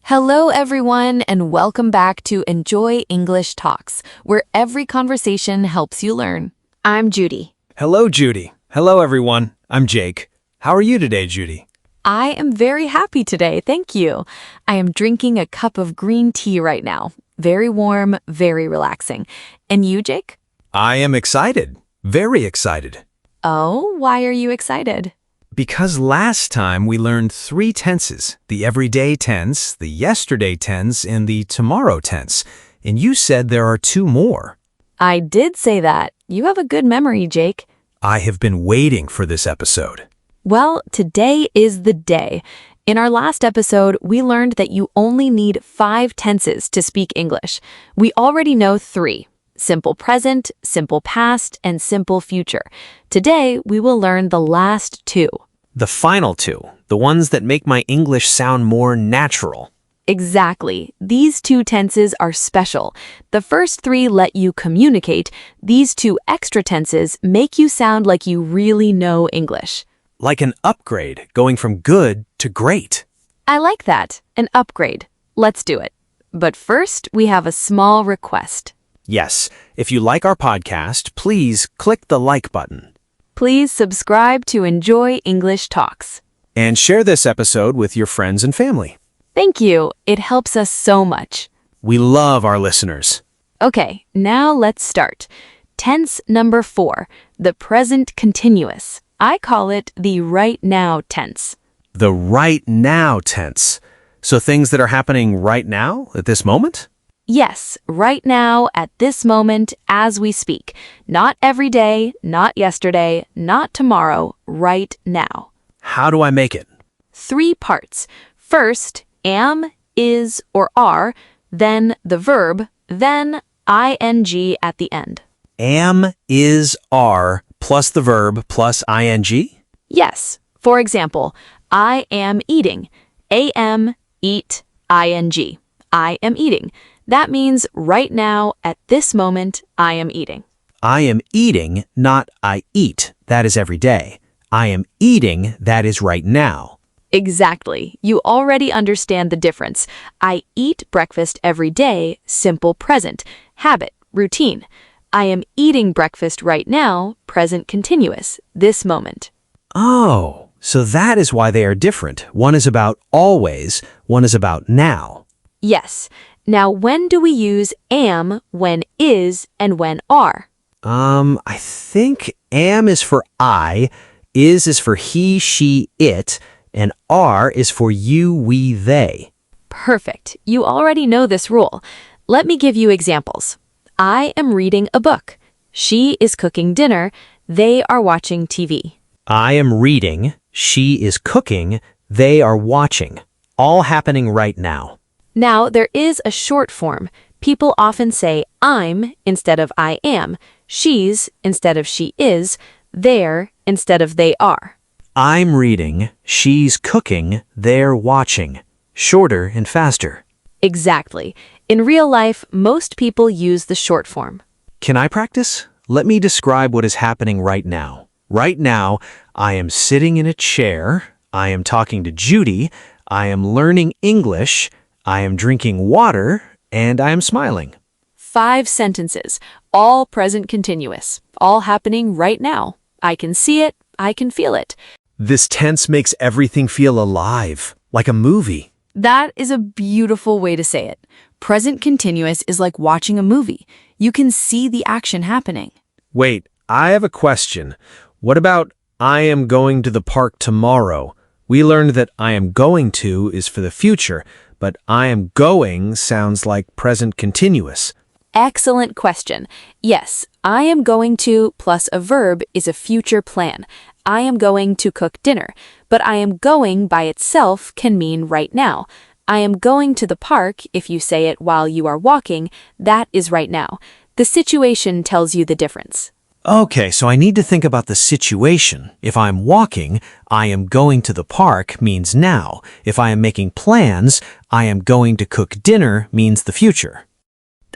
Hello, everyone, and welcome back to Enjoy English Talks, where every conversation helps you learn. I'm Judy. Hello, Judy. Hello, everyone. I'm Jake. How are you today, Judy? I am very happy today, thank you. I am drinking a cup of green tea right now. Very warm, very relaxing. And you, Jake? I am excited. Very excited. Oh, why are you excited? Because last time we learned 3 tenses, the everyday tense, the yesterday tense, and the tomorrow tense. And you said there are 2 more. I did say that. You have a good memory, Jake. I have been waiting for this episode. Well, today is the day. In our last episode, we learned that you only need 5 tenses to speak English. We already know 3. Simple present, simple past, and simple future. Today, we will learn the last 2. The final 2, the ones that make my English sound more natural. Exactly. These 2 tenses are special. The first 3 let you communicate. These 2 extra tenses make you sound like you really know English. Like an upgrade, going from good to great. I like that. An upgrade. Let's do it. But first, we have a small request. Yes, if you like our podcast, please click the like button. Please subscribe to Enjoy English Talks. And share this episode with your friends and family. Thank you. It helps us so much. We love our listeners. Okay, now let's start. Tense number 4, the present continuous. I call it the right now tense. The right now tense. So things that are happening right now, at this moment? Yes, right now, at this moment, as we speak. Not every day, not yesterday, not tomorrow, right now. How do I make it? 3 parts. First, am, is, or are, then the verb, then ing at the end. Am, is, are, plus the verb, plus ing? Yes. For example, I am eating. Am, eat, ing. I am eating. That means right now, at this moment, I am eating. I am eating, not I eat. That is every day. I am eating, that is right now. Exactly. You already understand the difference. I eat breakfast every day, simple present, habit, routine. I am eating breakfast right now, present continuous, this moment. Oh, so that is why they are different. One is about always, one is about now. Yes. Now, when do we use am, when is, and when are? I think am is for I, is for he, she, it, and are is for you, we, they. Perfect. You already know this rule. Let me give you examples. I am reading a book. She is cooking dinner. They are watching TV. I am reading. She is cooking. They are watching. All happening right now. Now, there is a short form. People often say I'm instead of I am, she's instead of she is, they're instead of they are. I'm reading. She's cooking. They're watching. Shorter and faster. Exactly. In real life, most people use the short form. Can I practice? Let me describe what is happening right now. Right now, I am sitting in a chair. I am talking to Judy. I am learning English. I am drinking water, and I am smiling. 5 sentences, all present continuous, all happening right now. I can see it, I can feel it. This tense makes everything feel alive, like a movie. That is a beautiful way to say it. Present continuous is like watching a movie. You can see the action happening. Wait, I have a question. What about I am going to the park tomorrow? We learned that I am going to is for the future, but I am going sounds like present continuous. Excellent question. Yes, I am going to plus a verb is a future plan. I am going to cook dinner, but I am going by itself can mean right now. I am going to the park, if you say it while you are walking, that is right now. The situation tells you the difference. Okay, so I need to think about the situation. If I'm walking, I am going to the park means now. If I am making plans, I am going to cook dinner means the future.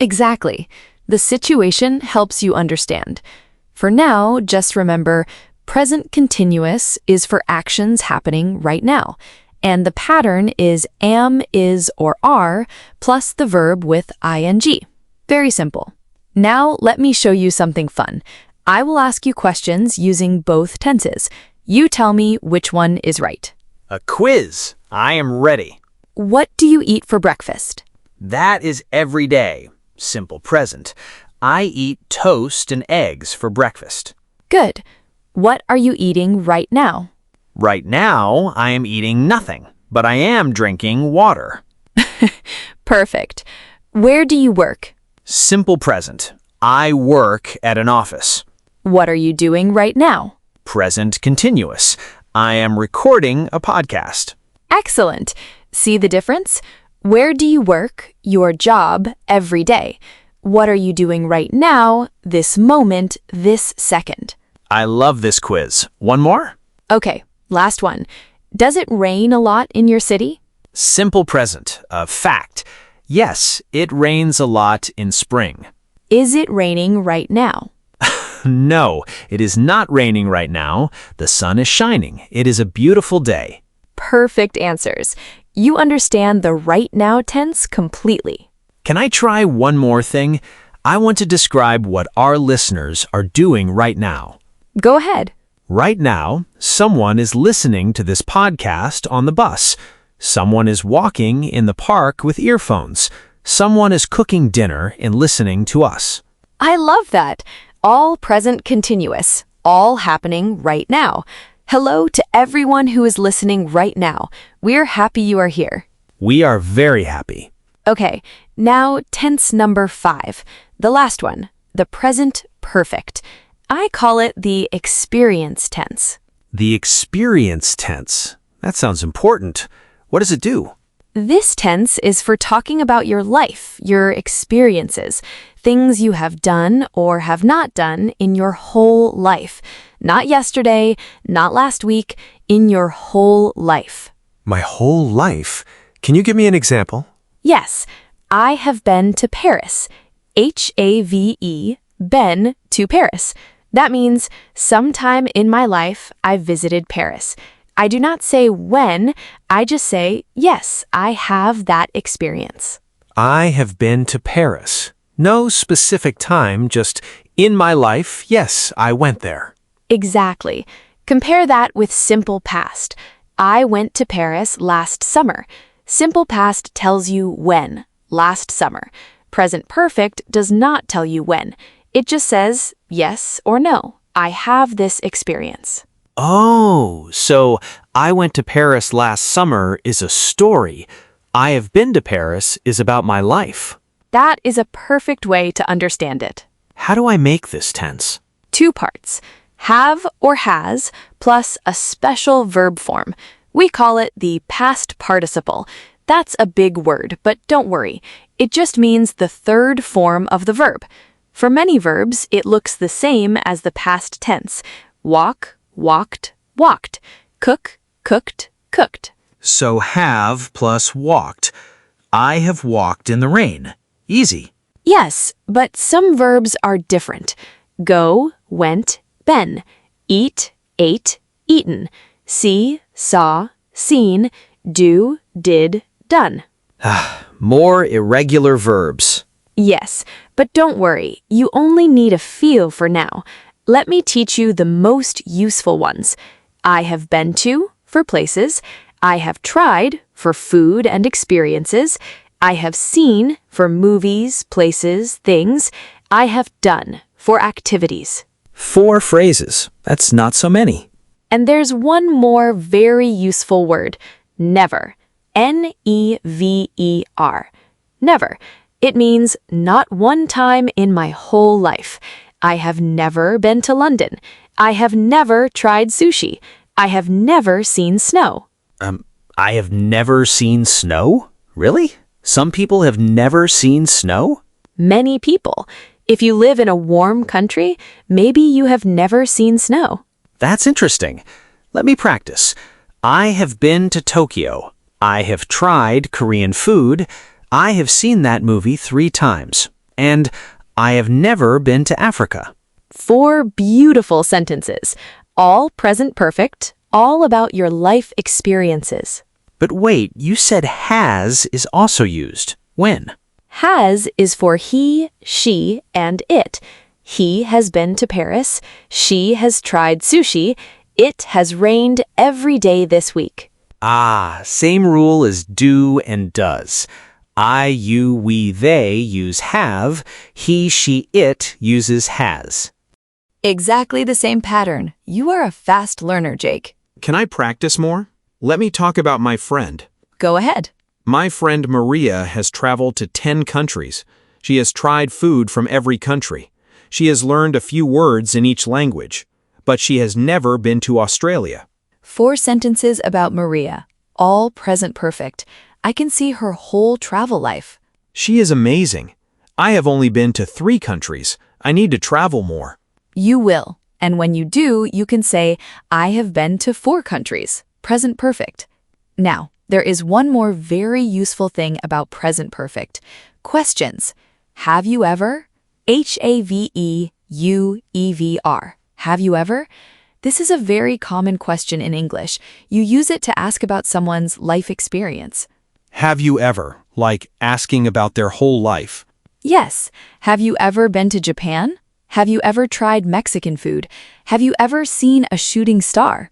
Exactly. The situation helps you understand. For now, just remember, present continuous is for actions happening right now. and the pattern is am, is, or are, plus the verb with ing. Very simple. Now let me show you something fun. I will ask you questions using both tenses. You tell me which one is right. A quiz. I am ready. What do you eat for breakfast? That is every day. Simple present. I eat toast and eggs for breakfast. Good. What are you eating right now? Right now, I am eating nothing, but I am drinking water. Perfect. Where do you work? Simple present. I work at an office. What are you doing right now? Present continuous. I am recording a podcast. Excellent. See the difference? Where do you work, your job, every day? What are you doing right now, this moment, this second? I love this quiz. One more? Okay, last one. Does it rain a lot in your city? Simple present. A fact. Yes, it rains a lot in spring. Is it raining right now? No, it is not raining right now. The sun is shining. It is a beautiful day. Perfect answers. You understand the right now tense completely. Can I try one more thing? I want to describe what our listeners are doing right now. Go ahead. Right now, someone is listening to this podcast on the bus. Someone is walking in the park with earphones. Someone is cooking dinner and listening to us. I love that. All present continuous, all happening right now. Hello to everyone who is listening right now. We're happy you are here. We are very happy. Okay, now tense number 5, the last one, the present perfect. I call it the experience tense. The experience tense. That sounds important. What does it do? This tense is for talking about your life, your experiences, things you have done or have not done in your whole life. Not yesterday, not last week, in your whole life. My whole life? Can you give me an example? Yes, I have been to Paris. H-A-V-E, been to Paris. That means sometime in my life I've visited Paris. I do not say when, I just say, yes, I have that experience. I have been to Paris. No specific time, just in my life, yes, I went there. Exactly. Compare that with simple past. I went to Paris last summer. Simple past tells you when, last summer. Present perfect does not tell you when. It just says yes or no. I have this experience. Oh, so I went to Paris last summer is a story. I have been to Paris is about my life. That is a perfect way to understand it. How do I make this tense? 2 parts. Have or has plus a special verb form. We call it the past participle. That's a big word, but don't worry. It just means the third form of the verb. For many verbs, it looks the same as the past tense. Walk, walked, walked. Cook, cooked, cooked. So have plus walked. I have walked in the rain. Easy. Yes, but some verbs are different. Go, went, been. Eat, ate, eaten. See, saw, seen. Do, did, done. More irregular verbs. Yes, but don't worry. You only need a feel for now. Let me teach you the most useful ones. I have been to, for places. I have tried, for food and experiences. I have seen, for movies, places, things. I have done, for activities. 4 phrases. That's not so many. And there's one more very useful word, never. N-E-V-E-R. Never. It means not one time in my whole life. I have never been to London. I have never tried sushi. I have never seen snow. I have never seen snow? Really? Some people have never seen snow? Many people. If you live in a warm country, maybe you have never seen snow. That's interesting. Let me practice. I have been to Tokyo. I have tried Korean food. I have seen that movie 3 times. And I have never been to Africa. 4 beautiful sentences, all present perfect, all about your life experiences. But wait, you said has is also used. When? Has is for he, she, and it. He has been to Paris. She has tried sushi. It has rained every day this week. Ah, same rule as do and does. I, you, we, they use have. He, she, it uses has. Exactly the same pattern. You are a fast learner, Jake. Can I practice more? Let me talk about my friend. Go ahead. My friend Maria has traveled to 10 countries. She has tried food from every country. She has learned a few words in each language, but she has never been to Australia. 4 sentences about Maria, all present perfect. I can see her whole travel life. She is amazing. I have only been to 3 countries. I need to travel more. You will. And when you do, you can say, I have been to 4 countries. Present perfect. Now, there is one more very useful thing about present perfect. Questions. Have you ever? H-A-V-E-U-E-V-R. Have you ever? This is a very common question in English. You use it to ask about someone's life experience. Have you ever, like asking about their whole life? Yes. Have you ever been to Japan? Have you ever tried Mexican food? Have you ever seen a shooting star?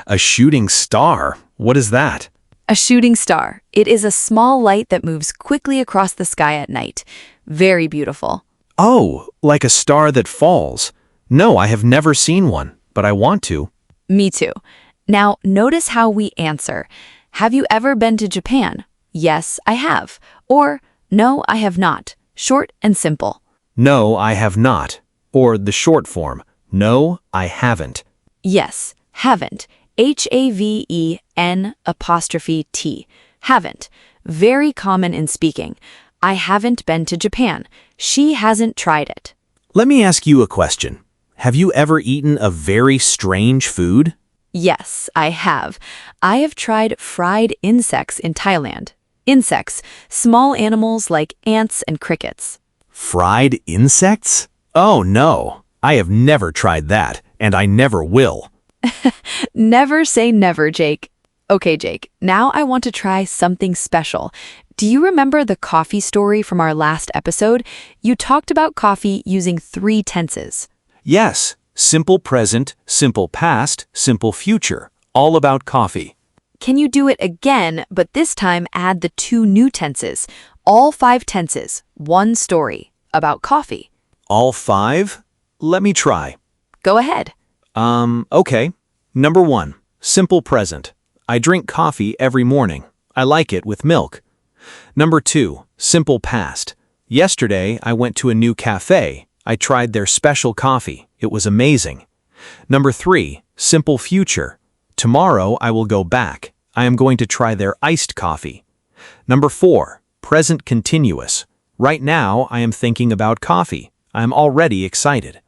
A shooting star? What is that? A shooting star. It is a small light that moves quickly across the sky at night. Very beautiful. Oh, like a star that falls. No, I have never seen one, but I want to. Me too. Now, notice how we answer. Have you ever been to Japan? Yes, I have. Or, no, I have not. Short and simple. No, I have not. Or the short form. No, I haven't. Yes, haven't. H-A-V-E-N''T. Haven't. Very common in speaking. I haven't been to Japan. She hasn't tried it. Let me ask you a question. Have you ever eaten a very strange food? Yes, I have. I have tried fried insects in Thailand. Insects, small animals like ants and crickets. Fried insects? Oh no, I have never tried that, and I never will. Never say never, Jake. Okay, Jake, now I want to try something special. Do you remember the coffee story from our last episode? You talked about coffee using 3 tenses. Yes, simple present, simple past, simple future. All about coffee. Can you do it again, but this time add the 2 new tenses? All 5 tenses, 1 story about coffee. All 5? Let me try. Go ahead. Okay. Number 1, simple present. I drink coffee every morning. I like it with milk. Number 2, simple past. Yesterday, I went to a new cafe. I tried their special coffee. It was amazing. Number 3, simple future. Tomorrow, I will go back. I am going to try their iced coffee. Number 4, present continuous. Right now, I am thinking about coffee. I am already excited.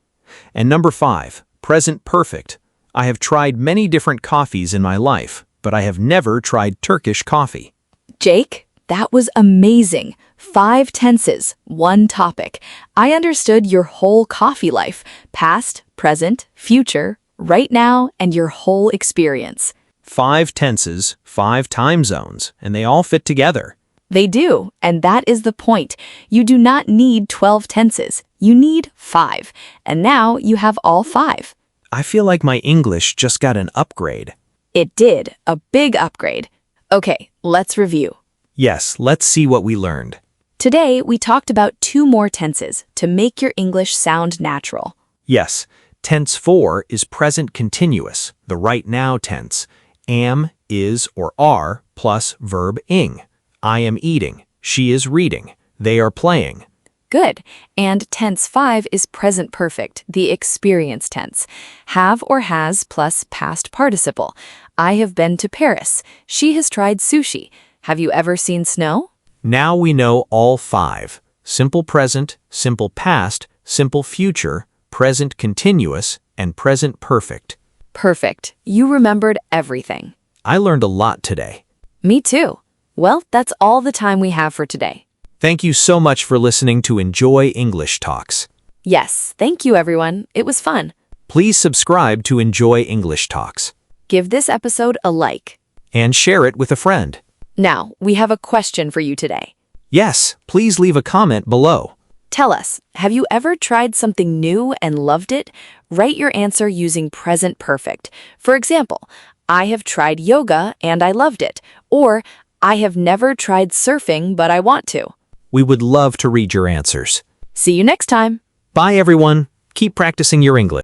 And number 5, present perfect. I have tried many different coffees in my life, but I have never tried Turkish coffee. Jake, that was amazing. 5 tenses, 1 topic. I understood your whole coffee life, past, present, future, right now, and your whole experience. 5 tenses, 5 time zones, and they all fit together. They do, and that is the point. You do not need 12 tenses. You need 5, and now you have all 5. I feel like my English just got an upgrade. It did, a big upgrade. Okay, let's review. Yes, let's see what we learned. Today, we talked about 2 more tenses to make your English sound natural. Yes, tense 4 is present continuous, the right now tense. Am, is, or are plus verb ing. I am eating. She is reading. They are playing. Good. And tense 5 is present perfect, the experience tense. Have or has plus past participle. I have been to Paris. She has tried sushi. Have you ever seen snow? Now we know all 5. Simple present, simple past, simple future, present continuous, and present perfect. Perfect. You remembered everything. I learned a lot today. Me too. Well, that's all the time we have for today. Thank you so much for listening to Enjoy English Talks. Yes, thank you everyone. It was fun. Please subscribe to Enjoy English Talks. Give this episode a like. and share it with a friend. Now, we have a question for you today. Yes, please leave a comment below. Tell us, have you ever tried something new and loved it? Write your answer using present perfect. For example, I have tried yoga and I loved it. Or, I have never tried surfing, but I want to. We would love to read your answers. See you next time. Bye, everyone. Keep practicing your English.